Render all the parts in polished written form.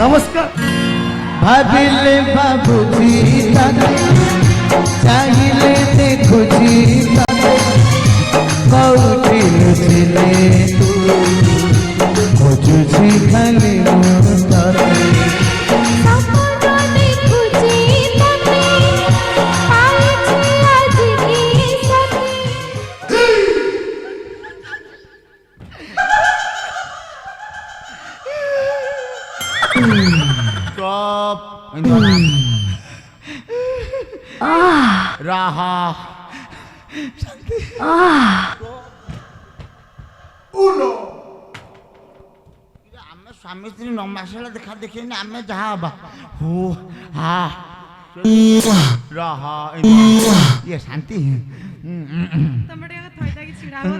নমস্কার। ভাবিলে ভাবুছি তাকে, চাহিলে দেখুছি তাকে, কৌটি লুচিলে তুই খোঁজুছি খালি তাকে। চপ রাহা ଆମେ ସ୍ୱାମୀ ସ୍ତ୍ରୀ 9 ମାସ ହେଲା ଦେଖା ଦେଖିନି ଆମେ ଯାହା ହବା ହୁ ହା ରାହା ଇଏ ଶାନ୍ତି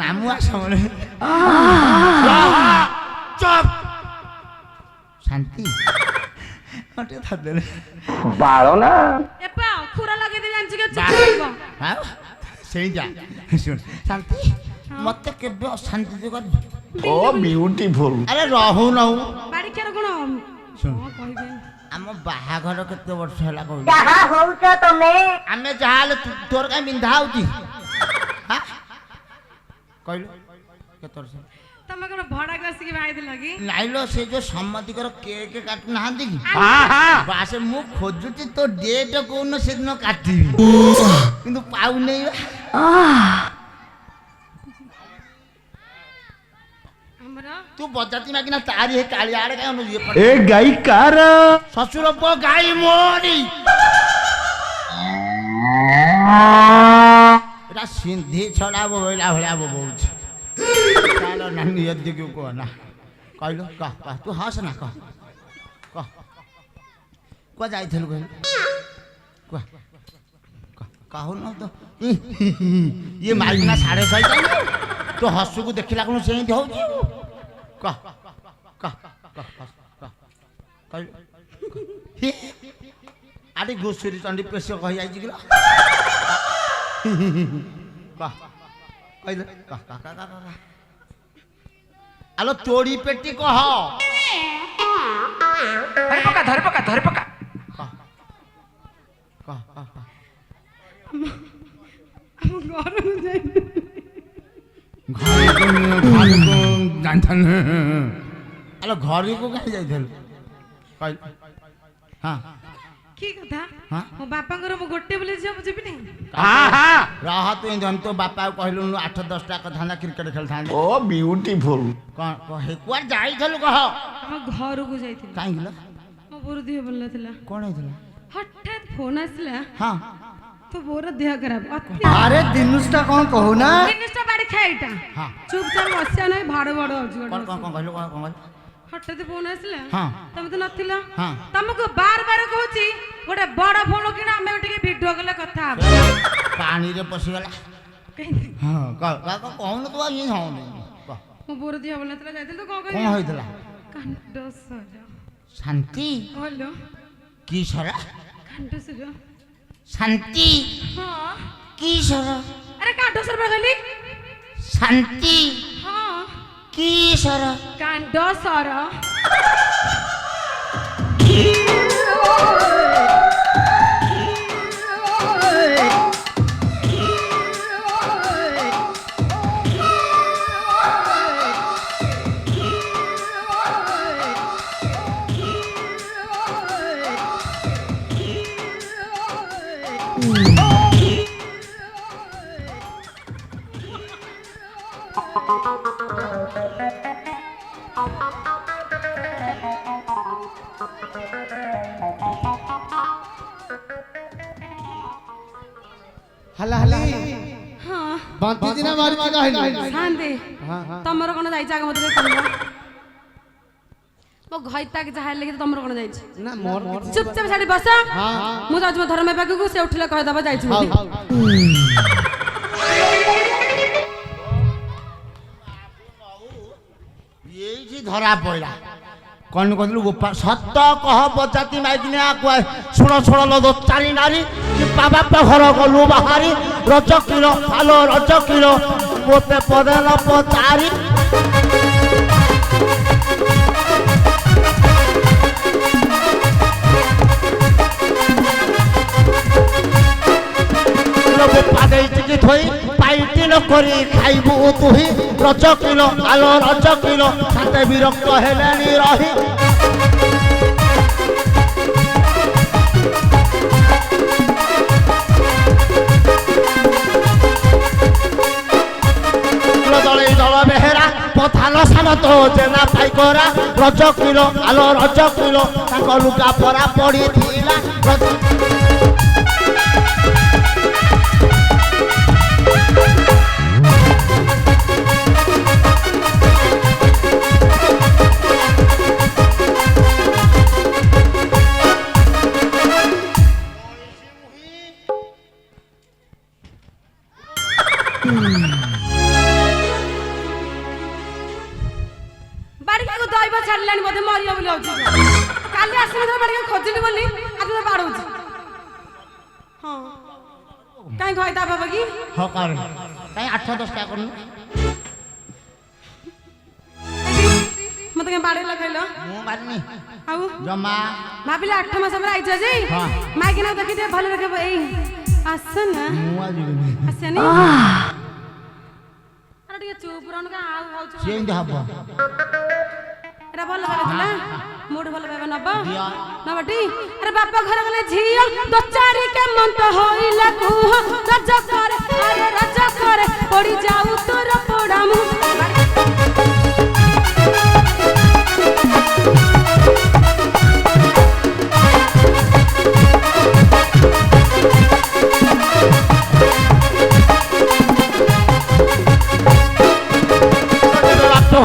ନାମୁ ଆସମରେ ଚପ ଶାନ୍ତି ମତେ ଥାଦେଲେ ବାଳ ନା ଏପା ଖୁରା ଲଗେଇ ଦେ ଜାଣିଛୁ କି ଚିକିବ ହଁ ସେଇ ଯା ଶୁଣ ଶାନ୍ତି ମତେ କେବେ ଅଶାନ୍ତି ଯେ କରି ଓ ବିୟୁଟିଫୁଲ ଆରେ ରହୁ ନହୁ ବାଡ଼ିକାର କଣ ଶୁଣ କହିବେ ଆମ ବାହାଘର କେତେ ବର୍ଷ ହେଲା କହିଲୁ ଯାହା ହଉଛ ତମେ ଆମେ ଯାହା ହେଲେ ତୋର କାଇଁ ବିନ୍ଧା ହଉଛି କହିଲୁ କେତେ ବର୍ଷ ତମେ କଣ ଭଡାକୁ ଆସିକି ବାହାଇଥିଲ କି ନାଇଲୋ ସେ ଯୋଉ ସମ୍ମତିକର କେକ୍ କାଟୁ ନାହାନ୍ତି କି ବାସେ ମୁଁ ଖୋଜୁଛି ତୋ ଡେଟ୍ କୋଉନ ସେଦିନ କାଟିବି କିନ୍ତୁ ପାଉନେଇ ଆମର ତୁ ବଜାତି ମାଗିନା ତାରି ହେ କାଳିଆ ଆଡେ କାଇଁ ଅନୁଜି ଏ ଗାଈ କାର ଶ୍ୱଶୁର ପୁଅ ଗାଈ ମୋରି ଏଟା ସିନ୍ଧି ଛଡା ବୋଇଲା ଭଳିଆ ବୋବଉଛି ଚାଲ ନା ନିୟତିକୁ କହ ନା କହିଲୁ କହ କହ ତୁ ହସ ନା କହ କହ କୁଆ ଯାଇଥିଲୁ କହିଲୁ କୁହ କହୁନ ତ ଇଏ ମାରିକିନା 6:30 ତୁ ହସୁକୁ ଦେଖିଲା କଣ ସେମିତି ହଉଛି କହ କହ କହ କହିଲୁ ଆରେ ଘୁଷୁରୀ ଚଣ୍ଡୀ ପେଶ କହିଯାଇଛି କି କହ କହିଲେ କହ କହ କହ କହ ଆଲୋ ତୋଡ଼ି ପେଟି କହ ଧରି ପକା କହ କହ କହ କହ ଆମ ଘରକୁ ଯାଇ ଘରକୁ ଜାଣିଥାନ ଆଲୋ ଘରକୁ କାହିଁ ଯାଇଥିଲୁ କହିଲୁ ହଁ କି କଥା ହଁ? ମୋ ବାପାଙ୍କର ମୁଁ ଗୋଟେ ବୋଲି ଝିଅ ମୁଁ ଯିବିନି ରହ ତୁ ଏମିତି ତୋ ବାପା କହିଲୁନୁ 8-10ଟା କଥା କ୍ରିକେଟ ଖେଳିଥାନ୍ତି ଓ ବିୟୁଟିଫୁଲ କଣ କହ କୁଆଡେ ଯାଇଥିଲୁ କହ ଆମ ଘରକୁ ଯାଇଥିଲି କାହିଁକି ଲୋ? ମୋ ବୋଉର ଦେହ ଭଲ ନଥିଲା କଣ ହେଇଥିଲା ହଠାତ୍ ଫୋନ ଆସିଲା ହଁ ତୋ ବୋଉର ଦେହ ଖରାପ ଆରେ ଦିନୁଷଟା କଣ କହୁନା ଜିନିଷଟା ବାଡ଼ି ଖାଇଟା ହଁ ଚୁପଚାପ ବସିବା ନାହିଁ ଭାଡ ଭାଡ ହଉଛି କଣ କଣ କଣ କହିଲୁ କଣ କଣ କହିଲୁ ହଠାତ୍ ଫୋନ ଆସିଲା ହଁ ତମେ ତ ନଥିଲ ହଁ ତମକୁ ବାର ବାର କହୁଛି ଗୋଟେ ବଡ ଫୋନ କିଣା ଆମେ ଟିକେ ଭିଡିଓ କଲେ କଥା ହବା ପାଣିରେ ପଶିଗଲା କାହିଁକି? ହଁ କହୁନୁ ତୁ ଇଏ ହଉନି କହ ମୋ ବୋଉର ଦେହ ଭଲ ନଥିଲା ଯାଇଥିଲି ତ କଣ କଣ କହିବି ହେଇଥିଲା କାଣ୍ଡସର ଶାନ୍ତି ହଲୋ କି ସର କାଣ୍ଡସର ଶାନ୍ତି ହଁ କି ସର ଆରେ କାଣ୍ଡସର ବା କହିଲି ଶାନ୍ତି ହଁ କି ସର କାଣ୍ଡସର ହାଲା ହାଲି ହଁ ବାନ୍ତି ଦିନା ମାରିଛି କାହିଁକି ଶାନ୍ତି ତମର କଣ ଯାଇଛି ଆଗ ମତେ କହିବ ମୋ ଘଇତାକ ଯାହା ହେଲେ କି ତମର କଣ ଯାଇଛି ନା ମୋର ଚୁପଚାପ ଛାଡି ବସ ମୁଁ ଯାଉଛି ମୋ ଧର୍ମ ପାଖକୁ ସେ ଉଠିଲେ କହିଦବ ଯାଇଛି ବୋଲି ଏଇଠି ଧରା ପଇଲା କଣ କହିଲୁ ଗୋପା ସତ କହ ବଜାତି ମାଇକିନା ଶୁଣ ଶୁଣ लो दो चाली नारी बाबा पे घर गलु बाहारी रज किलो आलो रज किलो मोते पदेल पचारी ଖାଇବୁ ତୁହି ରଜ କିଲୋ ଆଲୋ ରଜ କିଲୋ ସାତେ ବିରକ୍ତ ହେଲେଣି ରହି দলে দল বেহেরা পথাল সান তো জেনা পাইকরা রজ কিলো আলো রজ কিলো তাଙ୍କ লুগা পরা পড়িଥିଲା ବାଡ଼ିକାକୁ ଦଇବ ଛାଡ଼ିଲାଣି ବୋଧେ ମରିବ ବୋଲି ହଉଛି କାଲି ଆସିଲି ଥରେ ବାଡ଼ିକା ଖୋଜିଲି ବୋଲି ଆଜି ତ ବାଡ଼ଉଛି ହଁ କାହିଁ କହିତା ବାବା କି ହଁ କର କାଇଁ 8-10 ଟା କରୁନୁ ମତେ କାହିଁ ବାଡ଼େଇଲ କହିଲ ମୁଁ ମାରିନି ଆଉ ଜମା ଭାବିଲେ 8 ମାସ ପରେ ଆଇଛ ଯେ ହଁ। ମାଇକିନା ଦେଖିଥିବେ ଭଲ ରଖିବ ଏଇ ଆସ ନା ମୁଁ ଆଜିବିନି ଆସେନି ଆରେ ଟିକେ ଚୁପ ରହନ କା ଆଉ ହଉଛୁ ସିଏ ଏମିତି ହବ ଏରା ଭଲ ଭାବିଥିଲା ମୁଡ ଭଲ ଭାବେ ନବ ଦିଅ। ନବଟି ଆରେ ବାପା ଘର ଗଲେ ଝିଅ ଦୋ ଚାରି କେମନ୍ତ ହୋଇଲା କୁହ ରଜ করে ଆରେ ରଜ করে ପଡି ଯାଉ ତୋର ପୋଡାମୁ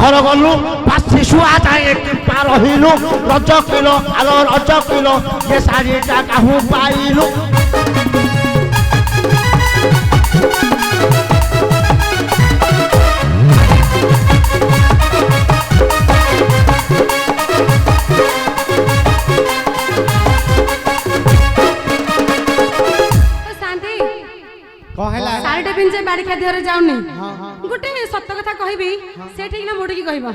ঘর গলু পাশে শুয়া যায় কিপা রহিলু রজ কিলো আলো রজ কিলো যে শাড়িটা কাহু পাইলু ଶାନ୍ତି କଣ ହେଲା ଶାଢ଼ୀଟେ ପିନ୍ଧେ ବାଡ଼ି ଖାଦ୍ୟରେ ଯାଉନି ହଁ ହଁ ଗୋଟେ ସତ କଥା କହିବି ସେଠିକି ନା ମୋଡ଼ିକି କହିବ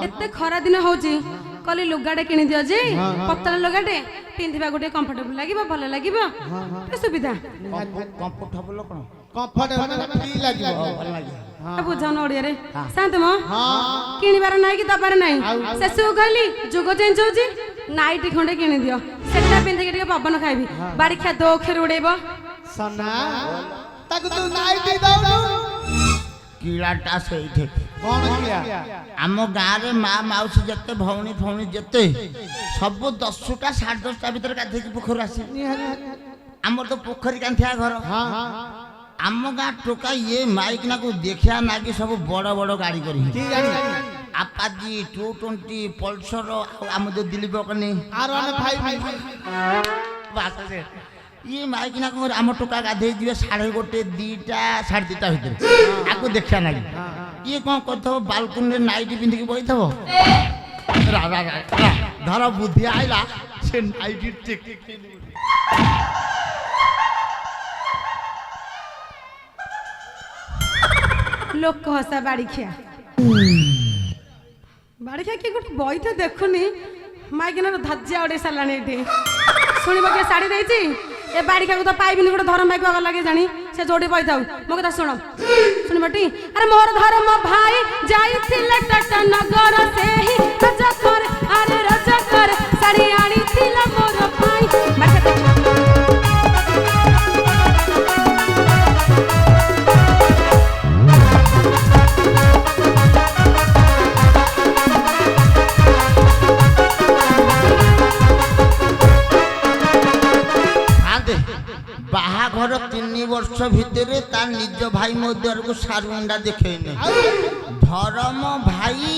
ଏତେ ଖରା ଦିନ ହଉଛି କହିଲି ଲୁଗାଟେ କିଣିଦିଅ ଯେ ପତଳା ଲୁଗାଟେ ପିନ୍ଧିବା ଗୋଟେ କମ୍ଫର୍ଟେବଲ ଲାଗିବ ଭଲ ଲାଗିବ ଗୋଟେ ସୁବିଧା କମ୍ଫର୍ଟେବଲ କଣ କମ୍ଫର୍ଟେବଲ ଫ୍ରି ଲାଗିବ ଭଲ ଲାଗେ ବୁଝାଉନ ଓଡିଆରେ ଶାନ୍ତ ମ ହଁ କିଣିବାର ନାହିଁ କି ଦବାର ନାହିଁ ଶେଷକୁ କହିଲି ଯୁଗ ଚେଞ୍ଜ ହଉଛି ନାଇଟି ଖଣ୍ଡେ କିଣିଦିଅ ସେଟା ପିନ୍ଧିକି ଟିକେ ପବନ ଖାଇବି ବାଡ଼ି ଖାଦ୍ୟ ଅକ୍ଷର ଉଡେଇବ ସନା ତାକୁ ତୁ ନାଇଟି ଦଉନୁ କିଳାଟା ସେଇଠି କଣ କିଆ ଆମ ଗାଁରେ ମା ମାଉସୀ ଯେତେ ଭଉଣୀ ଫଉଣୀ ଯେତେ ସବୁ 10ଟା 10:30ଟା ଭିତରେ ଗାଧେଇକି ପୋଖରୀ ଆସେ ଆମର ତ ପୋଖରୀ କାନ୍ଥିଆ ଘର ହଁ ହଁ ଆମ ଗାଁ ଟୋକା ଇଏ ମାଇକିନାକୁ ଦେଖିବା ନାଗି ସବୁ ବଡ଼ ବଡ଼ ଗାଡ଼ି କରି କି ଗାଡ଼ି ଆପାଜି 220 ପଲସର ଆଉ ଆମ ଯୋଉ ଦିଲ୍ଲୀପ କନି R15 ଇଏ ମାଇକିନା କଣ ଆମ ଟୋକା ଗାଧେଇ ଯିବେ 1:30 2ଟା 2:30ଟା ଭିତରେ ଆକୁ ଦେଖିବା ନାଗି ଇଏ କଣ କରିଥିବ ବାଲକୁନିରେ ନାଇଟି ପିନ୍ଧିକି ବଇଥିବ ଧର ବୁଦ୍ଧି ଆଇଲା ସେ ନାଇଟି ଲୋକ ହସା ବାଡ଼ିଖିଆ ବାଡ଼ିଖିଆ କିଏ ଗୋଟେ ବଇଥ ଦେଖୁନି ମାଇକିନାର ଧଜ୍ୟା ଉଡେଇ ସାରିଲାଣି ଏଠି ଶୁଣିବ କିଏ ଶାଢ଼ୀ ଦେଇଛି ଏ ବାଡ଼ିକାକୁ ତ ପାଇବିନି ଗୋଟେ ଧର୍ମ ମାଇକୁ ଆଗ ଲାଗେ ଜାଣି ସେ ଯୋଉଠି ବଇଥାଉ ମୋ କଥା ଶୁଣ ଶୁଣିବଟି ଆରେ ମୋର ଧର୍ମ ଭାଇ ଯାଇଥିଲେ ଟାଟା ନଗର ସେହି ରଜ କରେ ଆରେ ରଜ କରେ ଶାଢ଼ୀ ଆଣିଥିଲା ମୋର ଭାଇ ବାହାଘର 3 ବର୍ଷ ଭିତରେ ତା ନିଜ ଭାଇ ମୋ ଦ୍ୱାରକୁ ଶାଢ଼ୀ ମୁଣ୍ଡା ଦେଖେଇନି ଧରମ ଭାଇ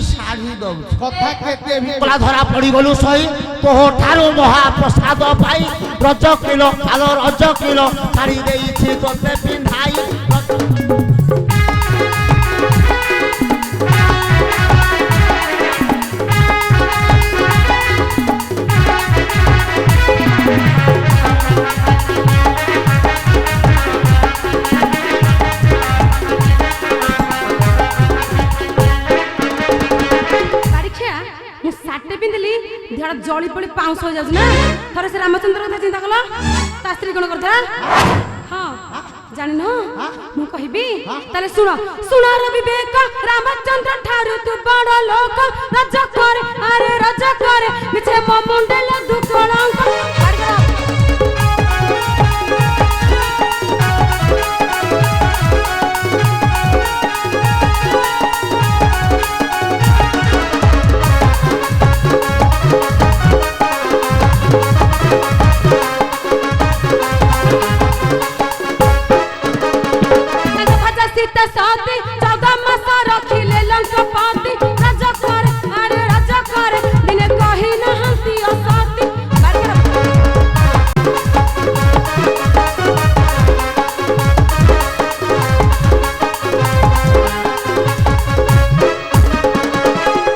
ଶାଢ଼ୀ ଦଉଛି କଥା କେତେ କଳା ଧରା ପଡ଼ିଗଲୁ ସହି ତୋ ଠାରୁ ମହାପ୍ରସାଦ ପାଇ ରଜ କିଲୋ ଆଲୋ ରଜ କିଲୋ ଶାଢ଼ୀ ଦେଇଛି ତୋତେ ପିନ୍ଧାଇ ଜଳି ପଡ଼ି ପାଉଁଶ ହେଇଯାଉଛି ନା ଥରେ ସେ ରାମଚନ୍ଦ୍ର କଥା ଚିନ୍ତା କଲ ତା ସ୍ତ୍ରୀ କଣ କରୁଥିଲା ହଁ জানিন ମୁଁ କହିବି ତାହେଲେ ଶୁଣ ଶୁଣର ବିବେକ ରାମଚନ୍ଦ୍ର ଠାରୁ ତୁ ବଡ଼ ଲୋକ ରଜ କରେ ଆରେ ରଜ କରେ ମିଛେ ମୋ ମୁଣ୍ଡରେ ଦୁକଳଙ୍କ साथी 14 मास रखिले लंकापति रज कर अरे रज कर दिने कहि न हंसी साथी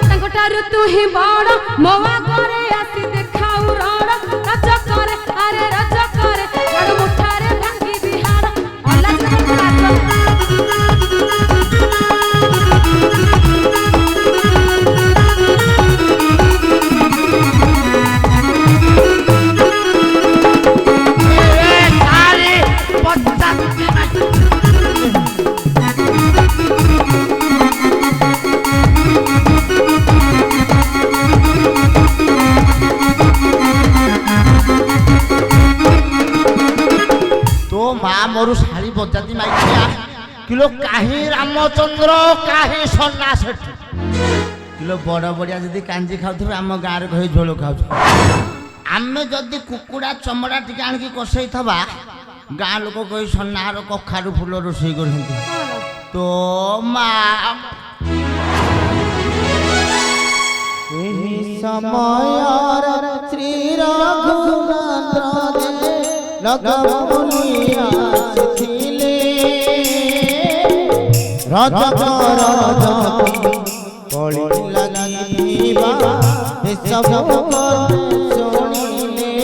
तंगटारु तू ही बड़ मोवा करे आसी देखाउ रण रज कर अरे रज कर गड़ मुठारे भांगी बिहार अल्लाह मोरू शाड़ी बजाती माइकिया किलो काही रामचंद्र काही सन्ना सेठ किलो बड़ बड़िया जदि कांजी खाऊ आम गाँव में कही झोल खाऊ आम जदि कुकुड़ा चमड़ा टी आणिकी कषई थबा गाँ लोक कही सन्नार कखारू फुल रोषे कर तो माँ समय श्री रघुनाथ लगमुनिया थिले रज कर कली लगिबा ए सब सुनिले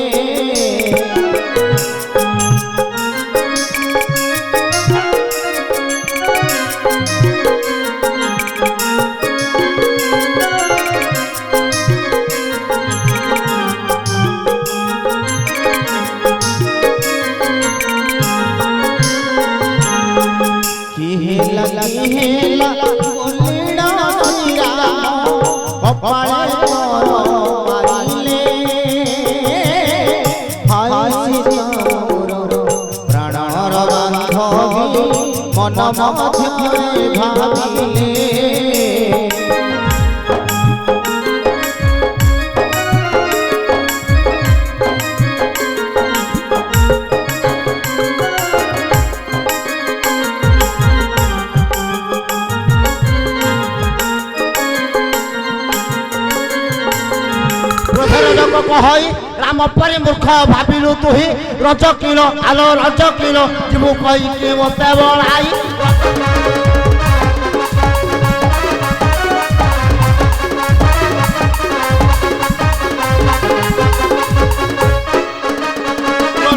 कही राम पर मूर्ख भाविलु तुही रज किलो आलो रज किलो जीवु कही कि मते बड़ाई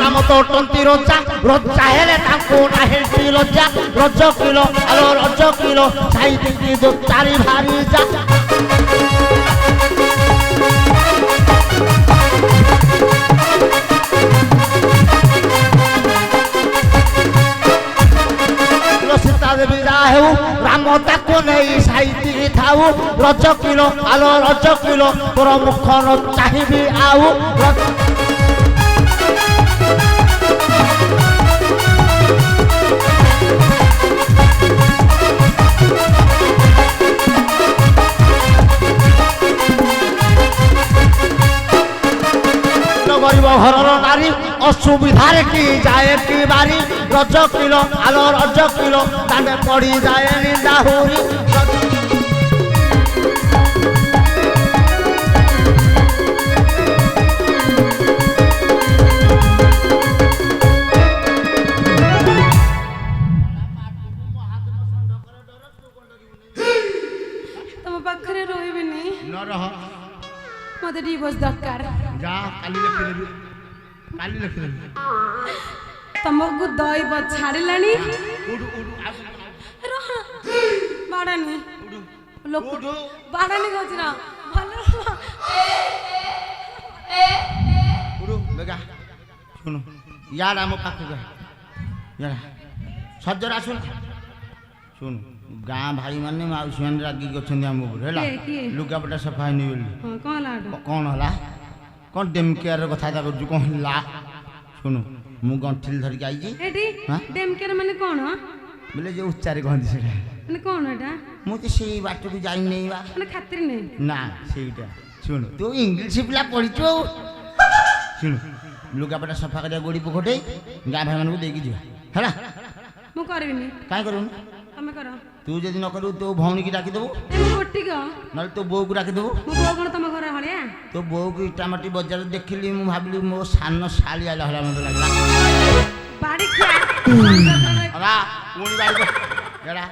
राम तो टंती रजा रजा हेले ताको नाहेटी लज्जा रज किलो आलो रज किलो साई दिखी दो चारी भारी जा राम ताको नहीं साइती थाऊ रज किलो आलो रज किलो तोर मुख न चाहिबी आउ गरीब घर नारी असुविधार की जाए की बारी रज किलो आलो रज किलो ताने पड़ी जाए निंदाहुरी तुम पाखरे रोइबिनी न रह मते डिवोर्स दरकार जा काली लिखि देबी तुमको दैव छाड़िलानी उडु उडु बाड़ानी लोक बाड़ानी कहछि ना भलो उडु बेगा सुनो यार हम पाखु गए यार ସଜରା ଶୁଣ ଶୁଣ ଗାଁ ଭାଇମାନେ ମାଉସୀମାନେ ରାଗିକି ଅଛନ୍ତି ଆମ ଉପରେ ହେଲା କିଏ? ଲୁଗାପଟା ସଫା ହେଇନି ବୋଲି ହଁ କ'ଣ ହେଲା ଏଠୁ? କ'ଣ ହେଲା କ'ଣ ଡେମକେୟାରର କଥାବାର୍ତ୍ତା କରୁଛୁ କ'ଣ ହେଲା ଶୁଣୁ ମୁଁ ଗଣ୍ଠିଲି ଧରିକି ଆଇଛି ଏଠି ହଁ? ଡେମକେର ମାନେ କ'ଣ ବୋଲେ ଯେଉଁ ଉଚ୍ଚାରେ କହନ୍ତି ସେଇଟା ମାନେ କ'ଣ ଏଟା ମୁଁ ତ ସେଇ ବାଟକୁ ଯାଇନି ବା ମାନେ ଖାତିର ନାହିଁ ନା ସେଇଟା ଶୁଣୁ ତୁ ଇଂଲିଶ ପିଲା ପଢ଼ିଛୁ ଆଉ ଶୁଣୁ ଲୁଗାପଟା ସଫା କରିବା ଗୋଡ଼ି ପୋଖଟେଇ ଗାଁ ଭାଇମାନଙ୍କୁ ଦେଇକି ଯିବା ହେଲା ମୁଁ କରିବିନି କାହିଁ କରିବୁନି ତମେ କର ତୁ ଯଦି ନ କରିବୁ ତୋ ଭଉଣୀକି ଡାକିଦେବୁ ଏ ମୁଁ ଗୋଟିକ ନହେଲେ ତୋ ବୋଉକୁ ଡାକିଦେବୁ ମୋ ବୋଉ କ'ଣ ତମ ଘର ଭଳିଆ ତୋ ବୋଉକୁ ଇଟାମାଟି ବଜାରରେ ଦେଖିଲି ମୁଁ ଭାବିଲି ମୋ ସାନ ଶାଳି ଆଇଲା ଭଳିଆ ମୋତେ ଲାଗିଲା ବାଡ଼ି ଖିଆ ପୁଣି ବାଡ଼ି ଏଡ଼ା